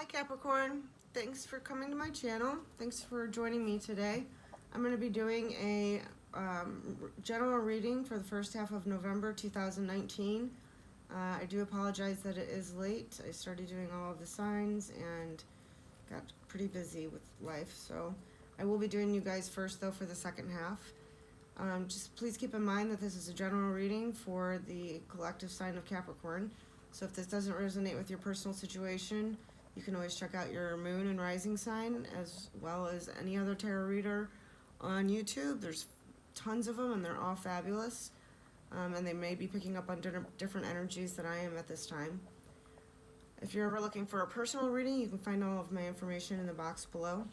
Hi Capricorn, thanks for coming to my channel. Thanks for joining me today. I'm going to be doing a general reading for the first half of November 2019. I do apologize that it is late. I started doing all of the signs and got pretty busy with life, so I will be doing you guys first though for the second half. Just please keep in mind that this is a general reading for the collective sign of Capricorn. So if this doesn't resonate with your personal situation, you can always check out your moon and rising sign as well as any other tarot reader on YouTube. There's tons of them and they're all fabulous. And they may be picking up on different energies than I am at this time. If you're ever looking for a personal reading, you can find all of my information in the box below.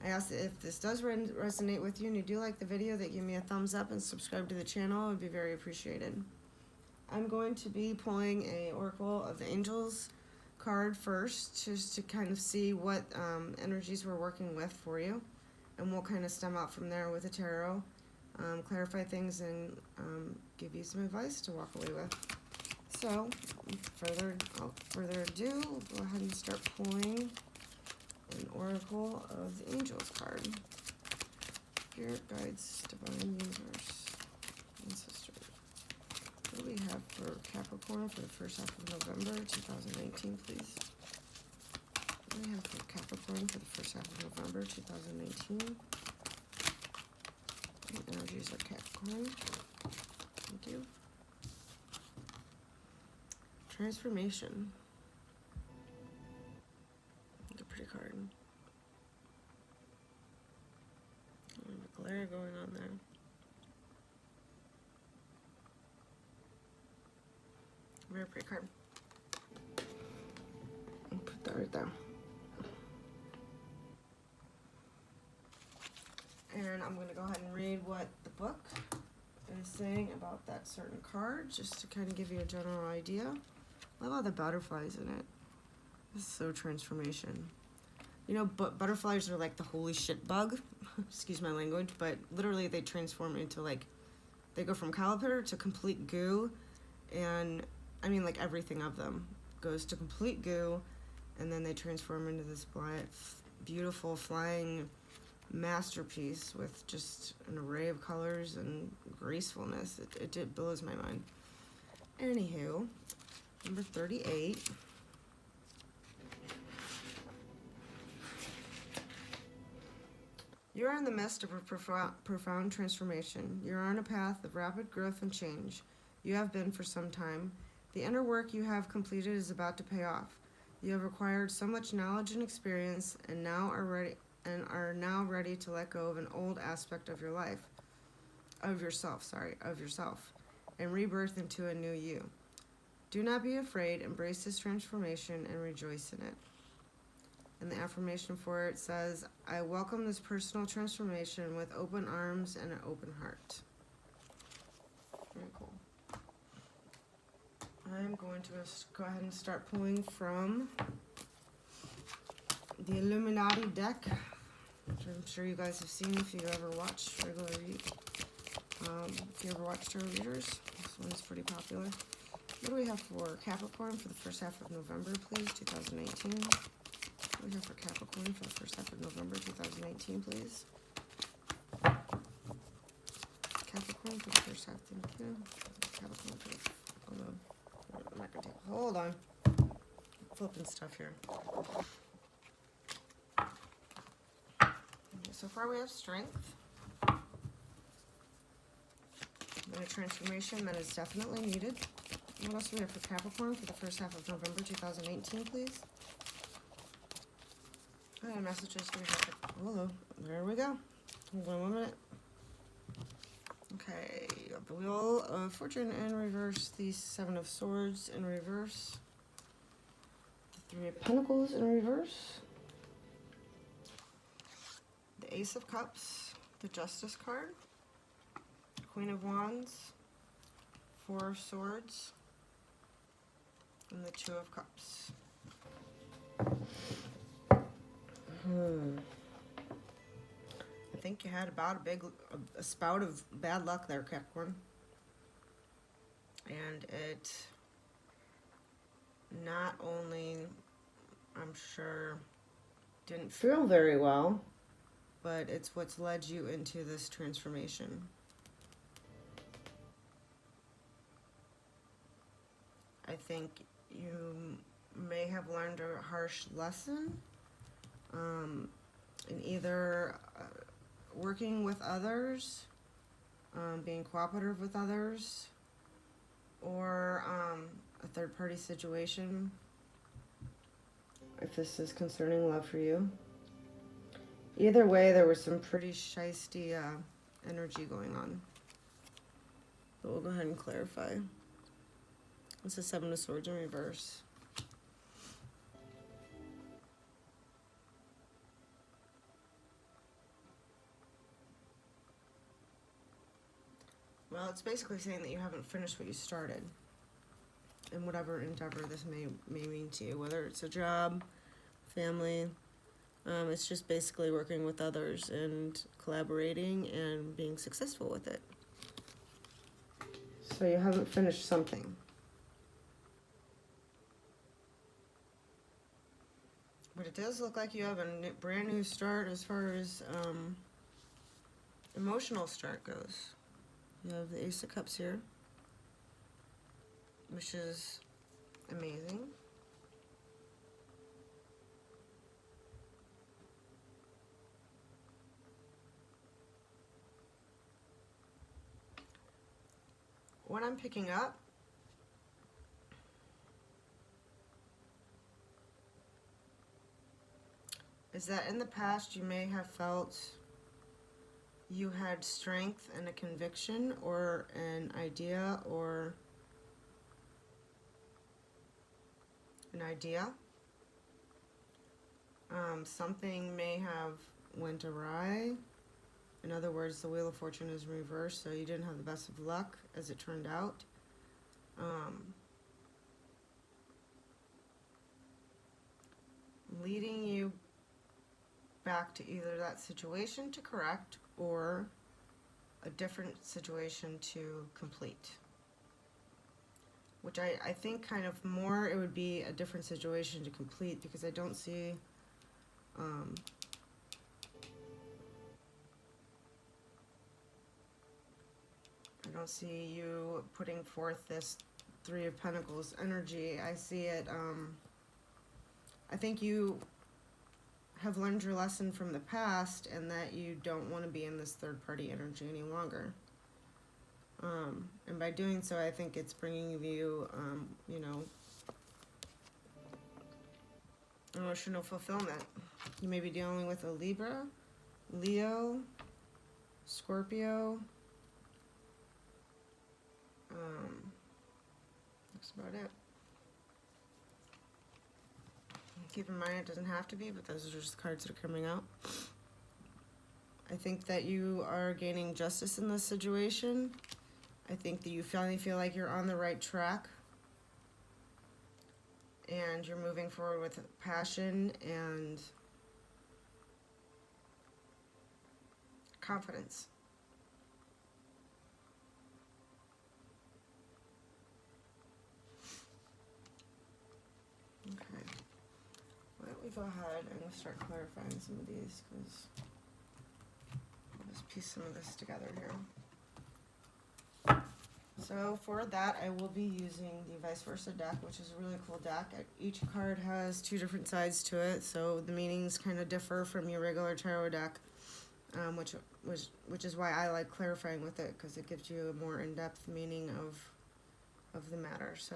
I ask that if this does resonate with you and you do like the video, that give me a thumbs up and subscribe to the channel. It would be very appreciated. I'm going to be pulling a Oracle of the Angels card first, just to kind of see what energies we're working with for you. And we'll kind of stem out from there with the tarot, clarify things, and give you some advice to walk away with. So, without further ado, we'll go ahead and start pulling an Oracle of the Angels card. Spirit guides, divine universe, ancestors. What do we have for Capricorn for the first half of November 2019, please? What do we have for Capricorn for the first half of November 2019? What energies are Capricorn? Thank you. Transformation. That's a pretty card. A little bit of glare going on there. Very pretty card. I'll put that right there. And I'm going to go ahead and read what the book is saying about that certain card, just to kind of give you a general idea. I love all the butterflies in it. This is so transformation. You know, butterflies are like the holy shit bug. Excuse my language, but literally they transform into like, they go from caterpillar to complete goo, and I mean, like everything of them goes to complete goo, and then they transform into this beautiful flying masterpiece with just an array of colors and gracefulness. It blows my mind. Anywho, number 38. You are in the midst of a profound transformation. You are on a path of rapid growth and change. You have been for some time. The inner work you have completed is about to pay off. You have acquired so much knowledge and experience and are now ready to let go of an old aspect of your life, of yourself, and rebirth into a new you. Do not be afraid, embrace this transformation and rejoice in it. And the affirmation for it says, I welcome this personal transformation with open arms and an open heart. Very cool. I'm going to go ahead and start pulling from the Illuminati deck, which I'm sure you guys have seen if you ever watched regular if you ever watched tarot readers. This one is pretty popular. What do we have for Capricorn for the first half of November, please, 2018? What do we have for Capricorn for the first half of November, 2018, please? Capricorn for the first half, thank you. Capricorn for the, oh no. I'm not gonna take, hold on. I'm flipping stuff here. Okay, so far we have strength. And a transformation that is definitely needed. What else do we have for Capricorn for the first half of November 2018, please? What messages do we have? Oh, there we go. Hold on 1 minute. Okay, the Wheel of Fortune in reverse, the Seven of Swords in reverse, the Three of Pentacles in reverse, the Ace of Cups, the Justice card, Queen of Wands, Four of Swords, and the Two of Cups. I think you had about a spout of bad luck there, Capricorn. And it not only I'm sure didn't feel very well, but it's what's led you into this transformation. I think you may have learned a harsh lesson in either working with others, being cooperative with others, or a third-party situation, if this is concerning love for you. Either way, there was some pretty shisty energy going on. But we'll go ahead and clarify. It's the Seven of Swords in reverse. Well, it's basically saying that you haven't finished what you started in whatever endeavor this may mean to you, whether it's a job, family. It's just basically working with others and collaborating and being successful with it. So you haven't finished something. But it does look like you have a brand new start as far as emotional start goes. You have the Ace of Cups here, which is amazing. What I'm picking up is that in the past you may have felt you had strength and a conviction or an idea or an idea. Something may have went awry. In other words, the Wheel of Fortune is reversed, so you didn't have the best of luck as it turned out. Leading you back to either that situation to correct or a different situation to complete. Which I think kind of more it would be a different situation to complete, because I don't see you putting forth this Three of Pentacles energy. I see it, I think you have learned your lesson from the past and that you don't want to be in this third-party energy any longer. And by doing so, I think it's bringing you, you know, emotional fulfillment. You may be dealing with a Libra, Leo, Scorpio. That's about it. Keep in mind it doesn't have to be, but those are just cards that are coming out. I think that you are gaining justice in this situation. I think that you finally feel like you're on the right track. And you're moving forward with passion and confidence. Okay. Why don't we go ahead and start clarifying some of these, because I'll just piece some of this together here. So for that, I will be using the Vice Versa deck, which is a really cool deck. Each card has two different sides to it, so the meanings kind of differ from your regular tarot deck, which is why I like clarifying with it, because it gives you a more in-depth meaning of the matter. So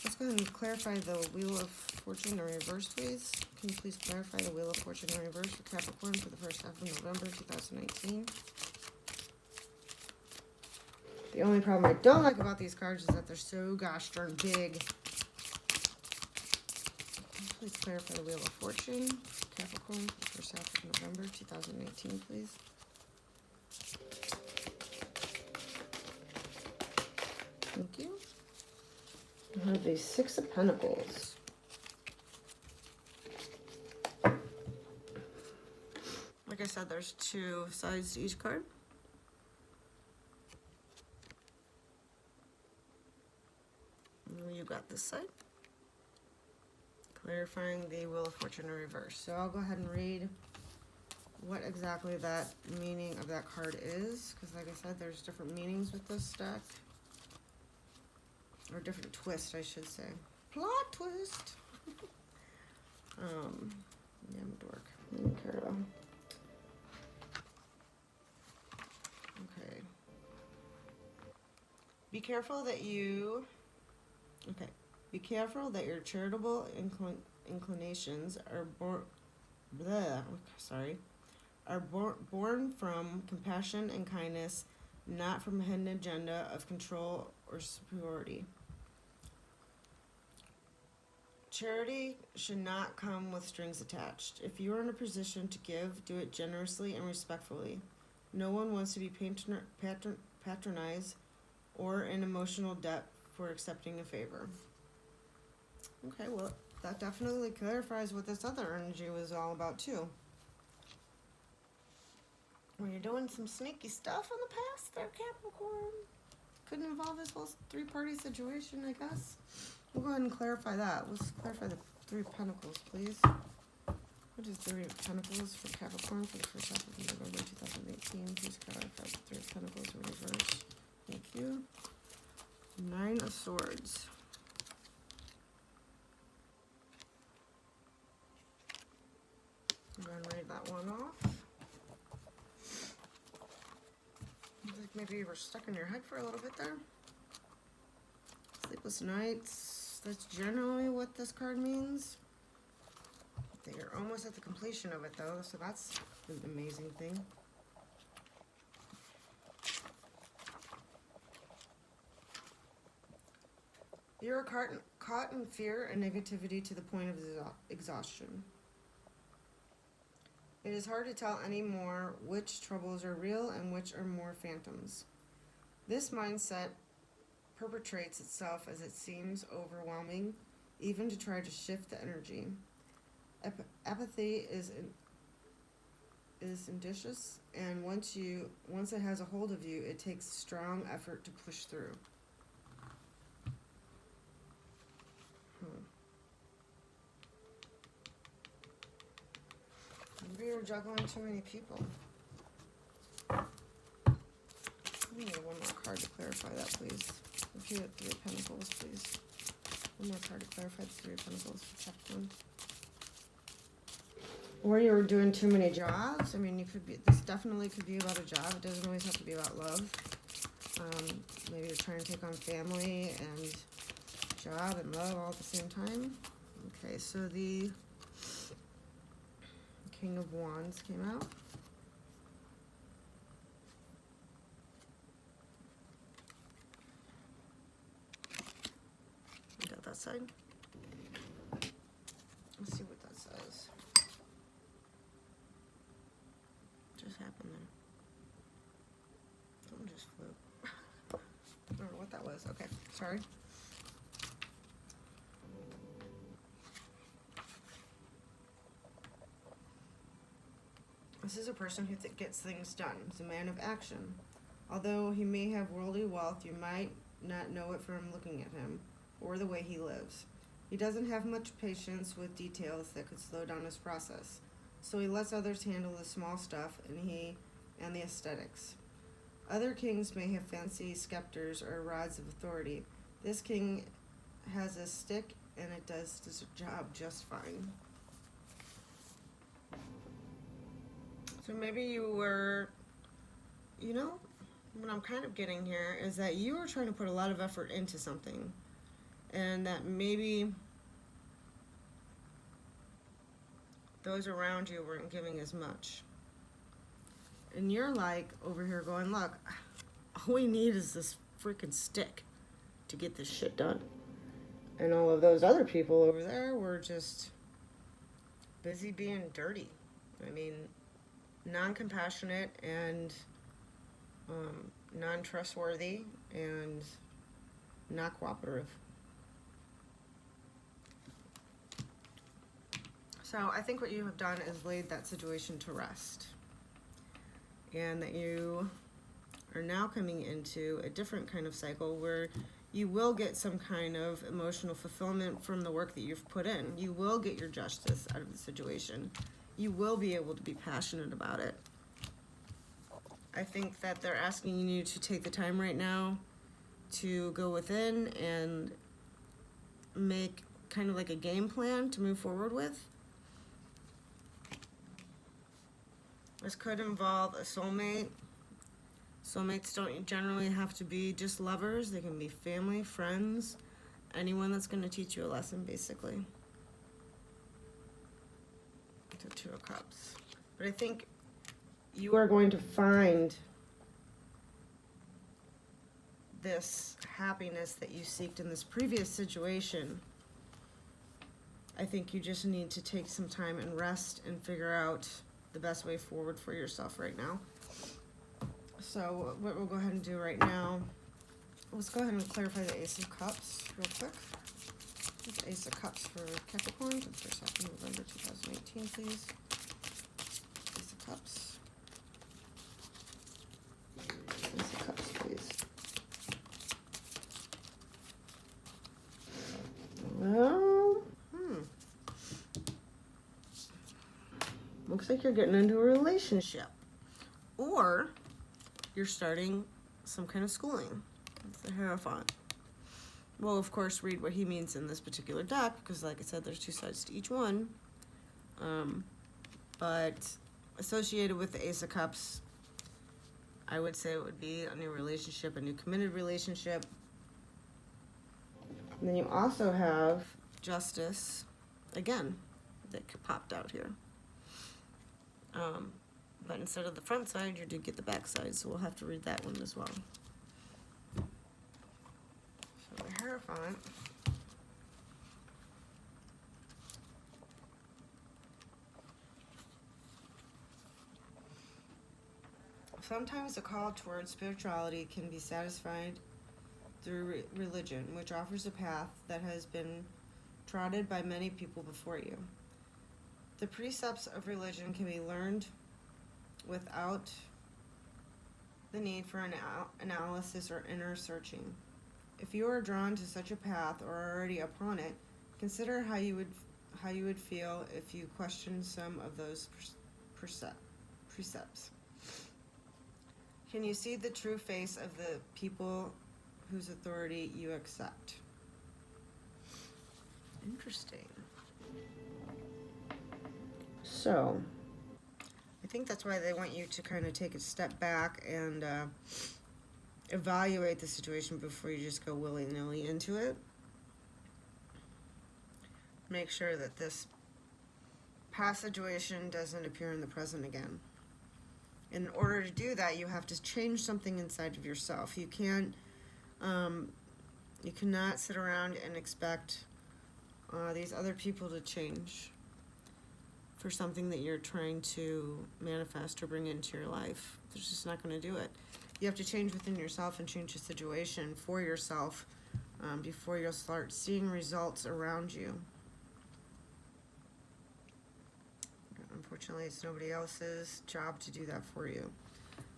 let's go ahead and clarify the Wheel of Fortune in reverse, please. Can you please clarify the Wheel of Fortune in reverse for Capricorn for the first half of November 2019? The only problem I don't like about these cards is that they're so gosh darn big. Please clarify the Wheel of Fortune, Capricorn, for the first half of November 2018, please. Thank you. I have the Six of Pentacles. Like I said, there's two sides to each card. You got this side. clarifying the Wheel of Fortune in reverse. So I'll go ahead and read what exactly that meaning of that card is, because like I said, there's different meanings with this deck. Or different twist, I should say. Plot twist! Yeah, I'm a dork. I don't care at all. Okay. Be careful that you... Okay. Be careful that your charitable inclinations are born from compassion and kindness, not from a hidden agenda of control or superiority. Charity should not come with strings attached. If you are in a position to give, do it generously and respectfully. No one wants to be patronized or in emotional debt for accepting a favor. Okay, well, that definitely clarifies what this other energy was all about, too. When you're doing some sneaky stuff in the past there, Capricorn. Couldn't involve this whole three-party situation, I guess. We'll go ahead and clarify that. Let's clarify the Three of Pentacles, please. What is Three of Pentacles for Capricorn for the first half of November 2018? Please clarify the Three of Pentacles in reverse. Thank you. Nine of Swords. I'm going to read that one off. Looks like maybe you were stuck in your head for a little bit there. Sleepless nights. That's generally what this card means. That you're almost at the completion of it, though, so that's an amazing thing. You're caught in fear and negativity to the point of exhaustion. It is hard to tell anymore which troubles are real and which are more phantoms. This mindset perpetrates itself as it seems overwhelming, even to try to shift the energy. Apathy is indicious, and once it has a hold of you, it takes strong effort to push through. Maybe you're juggling too many people. I need one more card to clarify that, please. Repeat it, Three of Pentacles, please. One more card to clarify the Three of Pentacles for Capricorn. Or you're doing too many jobs. I mean, you could be. This definitely could be about a job. It doesn't always have to be about love. Maybe you're trying to take on family and job and love all at the same time. Okay, so the King of Wands came out. Got that side. Let's see what that says. Just happened there. Something just flew. I don't know what that was. Okay, sorry. This is a person who gets things done. He's a man of action. Although he may have worldly wealth, you might not know it from looking at him or the way he lives. He doesn't have much patience with details that could slow down his process. So he lets others handle the small stuff and the aesthetics. Other kings may have fancy scepters or rods of authority. This king has a stick and it does this job just fine. So maybe you were, what I'm kind of getting here is that you were trying to put a lot of effort into something, and that maybe those around you weren't giving as much. And you're like over here going, look, all we need is this freaking stick to get this shit done. And all of those other people over there were just busy being dirty. I mean, non-compassionate and non-trustworthy and not cooperative. So I think what you have done is laid that situation to rest, and that you are now coming into a different kind of cycle where you will get some kind of emotional fulfillment from the work that you've put in. You will get your justice out of the situation. You will be able to be passionate about it. I think that they're asking you to take the time right now to go within and make kind of like a game plan to move forward with. This could involve a soulmate. Soulmates don't generally have to be just lovers. They can be family, friends, anyone that's going to teach you a lesson, basically. The Two of Cups. But I think you are going to find this happiness that you seeked in this previous situation. I think you just need to take some time and rest and figure out the best way forward for yourself right now. So what we'll go ahead and do right now, let's go ahead and clarify the Ace of Cups real quick. This Ace of Cups for Capricorn for the first half of November 2018, please. Ace of Cups. Ace of Cups, please. Well, looks like you're getting into a relationship. Or you're starting some kind of schooling. That's the Hierophant. Well, of course, read what he means in this particular deck, because like I said, there's two sides to each one. But associated with the Ace of Cups, I would say it would be a new relationship, a new committed relationship. And then you also have Justice, again, that popped out here. But instead of the front side, you did get the back side, so we'll have to read that one as well. So the Hierophant. Sometimes the call towards spirituality can be satisfied through religion, which offers a path that has been trodden by many people before you. The precepts of religion can be learned without the need for analysis or inner searching. If you are drawn to such a path or are already upon it, consider how you would feel if you questioned some of those precepts. Can you see the true face of the people whose authority you accept? Interesting. So, I think that's why they want you to kind of take a step back and evaluate the situation before you just go willy-nilly into it. Make sure that this past situation doesn't appear in the present again. In order to do that, you have to change something inside of yourself. You cannot sit around and expect these other people to change for something that you're trying to manifest or bring into your life. They're just not going to do it. You have to change within yourself and change the situation for yourself before you'll start seeing results around you. Unfortunately, it's nobody else's job to do that for you.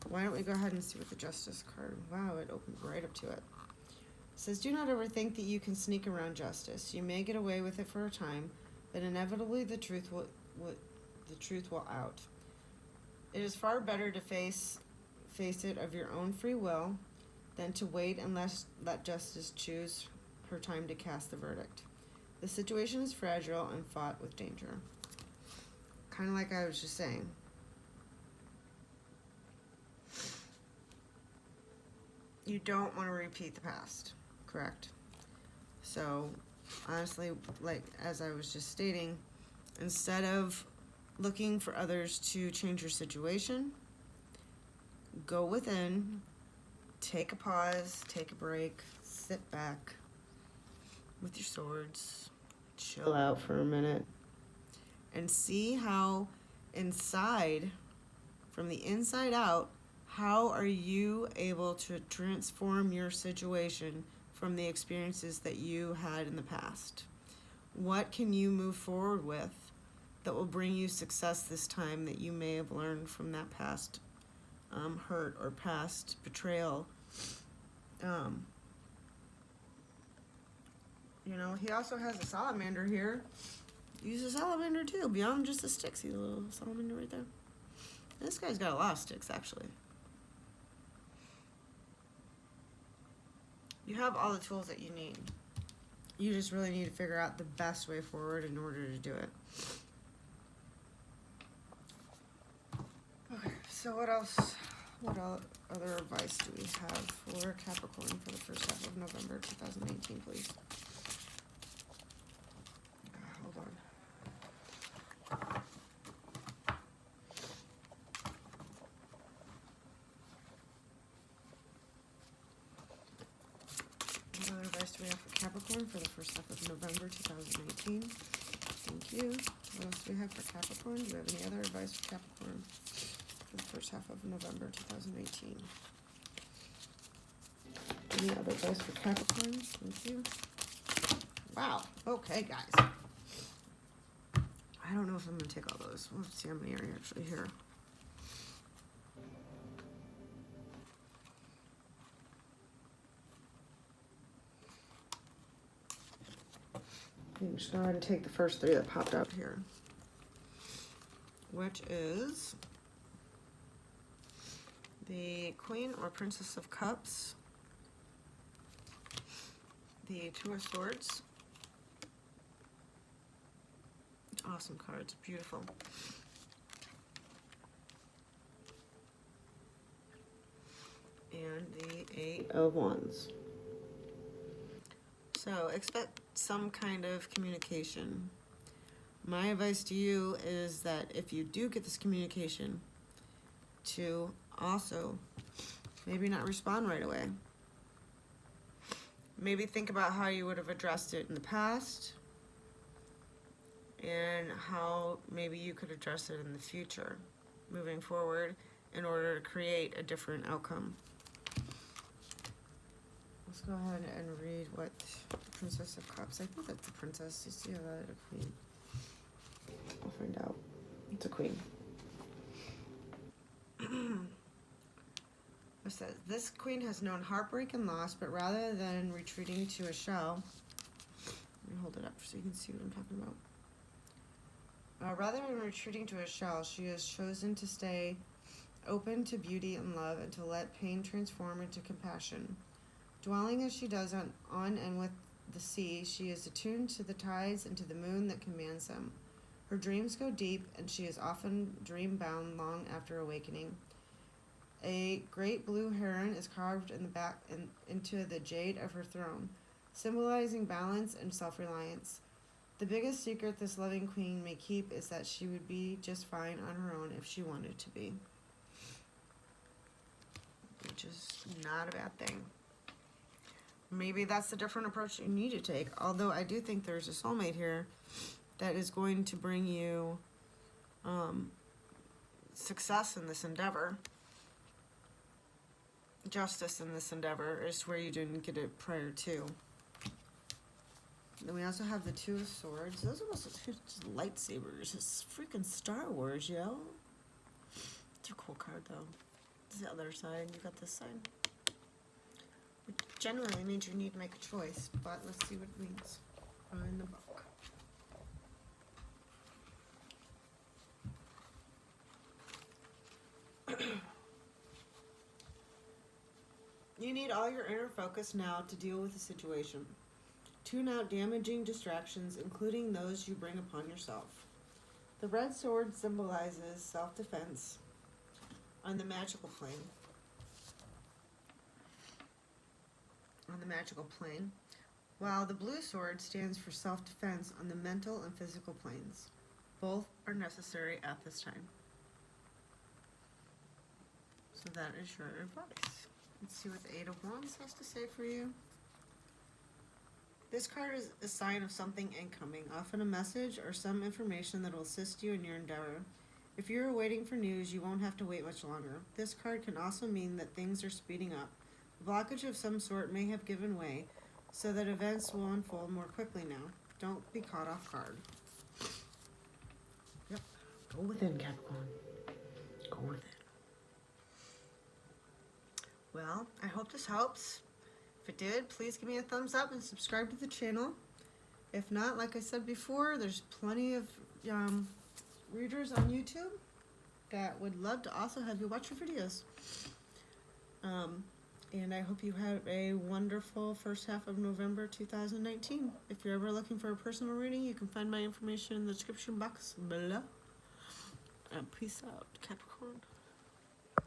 Why don't we go ahead and see what the Justice card, wow, it opened right up to it. It says, do not ever think that you can sneak around justice. You may get away with it for a time, but inevitably the truth will out. It is far better to face it of your own free will than to wait and let justice choose her time to cast the verdict. The situation is fragile and fought with danger. Kind of like I was just saying. You don't want to repeat the past, correct? So, honestly, like as I was just stating, instead of looking for others to change your situation, go within, take a pause, take a break, sit back with your swords, chill out for a minute, and see how inside, from the inside out, how are you able to transform your situation from the experiences that you had in the past? What can you move forward with that will bring you success this time that you may have learned from that past hurt or past betrayal? You know, he also has a salamander here. Use a salamander too, beyond just the sticks. See the little salamander right there? This guy's got a lot of sticks, actually. You have all the tools that you need. You just really need to figure out the best way forward in order to do it. Okay, so what else? What other advice do we have for Capricorn for the first half of November 2018, please? Hold on. What other advice do we have for Capricorn for the first half of November 2019? Thank you. What else do we have for Capricorn? Do we have any other advice for Capricorn for the first half of November 2018? Any other advice for Capricorn? Thank you. Wow. Okay, guys. I don't know if I'm going to take all those. Let's see how many are actually here. I'm just going to take the first three that popped out here, which is the Queen or Princess of Cups, the Two of Swords. Awesome cards, beautiful. And the Eight of Wands. So expect some kind of communication. My advice to you is that if you do get this communication, to also maybe not respond right away. Maybe think about how you would have addressed it in the past and how maybe you could address it in the future, moving forward, in order to create a different outcome. Let's go ahead and read what the Princess of Cups. I think that's the princess. You see how that a queen? I'll find out. It's a queen. It says, this queen has known heartbreak and loss, but rather than retreating to a shell, let me hold it up so you can see what I'm talking about. Rather than retreating to a shell, she has chosen to stay open to beauty and love and to let pain transform into compassion. Dwelling as she does on and with the sea, she is attuned to the tides and to the moon that commands them. Her dreams go deep, and she is often dream-bound long after awakening. A great blue heron is carved in the back into the jade of her throne, symbolizing balance and self-reliance. The biggest secret this loving queen may keep is that she would be just fine on her own if she wanted to be. Which is not a bad thing. Maybe that's the different approach you need to take. Although I do think there's a soulmate here that is going to bring you success in this endeavor. Justice in this endeavor is where you didn't get it prior to. Then we also have the Two of Swords. Those are also lightsabers. It's freaking Star Wars, yo. It's a cool card, though. This is the other side. You got this side. Which generally means you need to make a choice, but let's see what it means in the book. You need all your inner focus now to deal with the situation. Tune out damaging distractions, including those you bring upon yourself. The red sword symbolizes self-defense on the magical plane. While the blue sword stands for self-defense on the mental and physical planes. Both are necessary at this time. So that is your advice. Let's see what the Eight of Wands has to say for you. This card is a sign of something incoming, often a message or some information that will assist you in your endeavor. If you're waiting for news, you won't have to wait much longer. This card can also mean that things are speeding up. A blockage of some sort may have given way, so that events will unfold more quickly now. Don't be caught off guard. Yep. Go within, Capricorn. Go within. Well, I hope this helps. If it did, please give me a thumbs up and subscribe to the channel. If not, like I said before, there's plenty of readers on YouTube that would love to also have you watch your videos. And I hope you have a wonderful first half of November 2019. If you're ever looking for a personal reading, you can find my information in the description box below. And peace out, Capricorn.